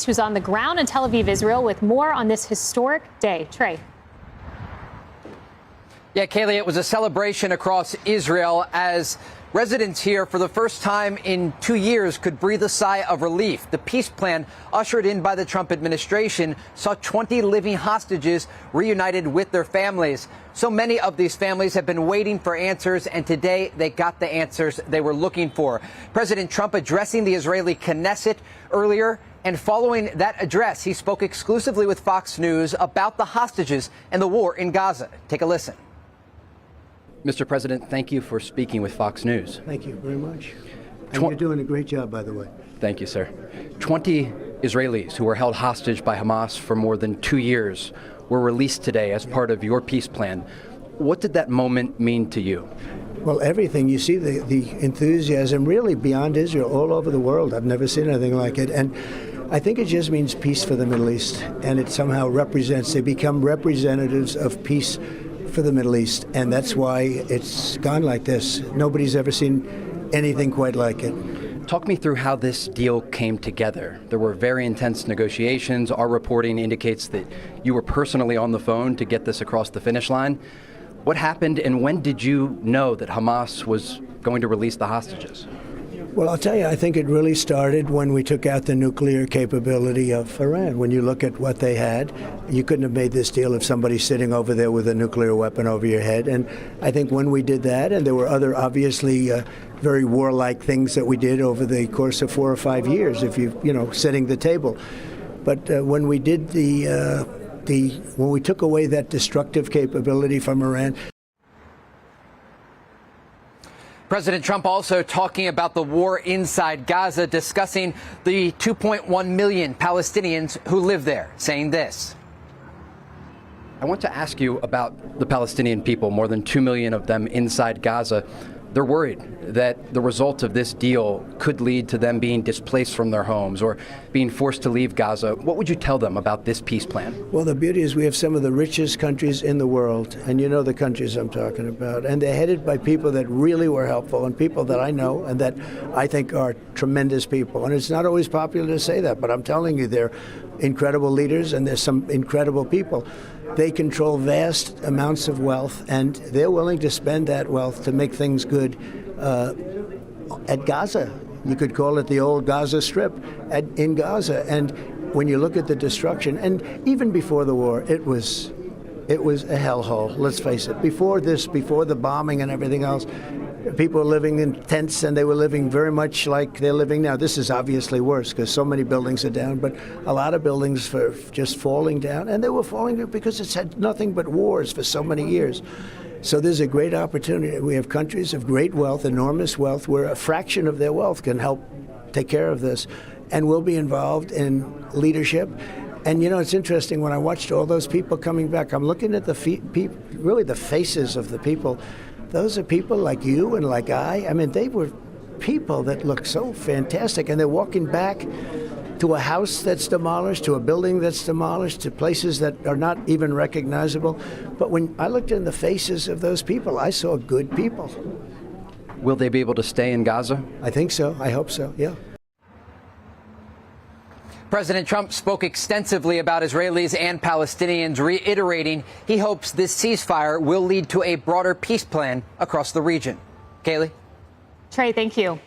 who's on the ground in Tel Aviv, Israel, with more on this historic day. Trey. Yeah, Kaylee, it was a celebration across Israel as residents here for the first time in 2 years could breathe a sigh of relief. The peace plan ushered in by the Trump administration saw 20 living hostages reunited with their families. So many of these families have been waiting for answers, and today they got the answers they were looking for. President Trump addressing the Israeli Knesset earlier, and following that address, he spoke exclusively with Fox News about the hostages and the war in Gaza. Take a listen. Mr. President, thank you for speaking with Fox News. Thank you very much. And you're doing a great job, by the way. Thank you, sir. 20 Israelis who were held hostage by Hamas for more than 2 years were released today as part of your peace plan. What did that moment mean to you? Well, everything. You see the enthusiasm really beyond Israel, all over the world. I've never seen anything like it. And I think it just means peace for the Middle East. And it somehow represents, they become representatives of peace for the Middle East, and that's why it's gone like this. Nobody's ever seen anything quite like it. Talk me through how this deal came together. There were very intense negotiations. Our reporting indicates that you were personally on the phone to get this across the finish line. What happened, and when did you know that Hamas was going to release the hostages? Well, I'll tell you, I think it really started when we took out the nuclear capability of Iran. When you look at what they had, you couldn't have made this deal if somebody's sitting over there with a nuclear weapon over your head. And I think when we did that, and there were other obviously very warlike things that we did over the course of 4 or 5 years, if you know, setting the table. But when we did when we took away that destructive capability from Iran. President Trump also talking about the war inside Gaza, discussing the 2.1 million Palestinians who live there, saying this. I want to ask you about the Palestinian people, more than 2 million of them inside Gaza. They're worried that the result of this deal could lead to them being displaced from their homes or being forced to leave Gaza. What would you tell them about this peace plan? Well, the beauty is we have some of the richest countries in the world, and you know the countries I'm talking about, and they're headed by people that really were helpful and people that I know and that I think are tremendous people. And it's not always popular to say that, but I'm telling you, they're incredible leaders and there's some incredible people. They control vast amounts of wealth, and they're willing to spend that wealth to make things good at Gaza. You could call it the old Gaza Strip in Gaza. And when you look at the destruction, and even before the war, it was a hellhole, let's face it. Before this, before the bombing and everything else, people were living in tents, and they were living very much like they're living now. This is obviously worse because so many buildings are down, but a lot of buildings were just falling down, and they were falling down because it's had nothing but wars for so many years. So there's a great opportunity. We have countries of great wealth, enormous wealth, where a fraction of their wealth can help take care of this, and we'll be involved in leadership. And you know, it's interesting, when I watched all those people coming back, I'm looking at really the faces of the people. Those are people like you and like I mean, they were people that look so fantastic, and they're walking back to a house that's demolished, to a building that's demolished, to places that are not even recognizable. But when I looked in the faces of those people, I saw good people. Will they be able to stay in Gaza? I think so. I hope so, yeah. President Trump spoke extensively about Israelis and Palestinians, reiterating he hopes this ceasefire will lead to a broader peace plan across the region. Kaylee? Trey, thank you.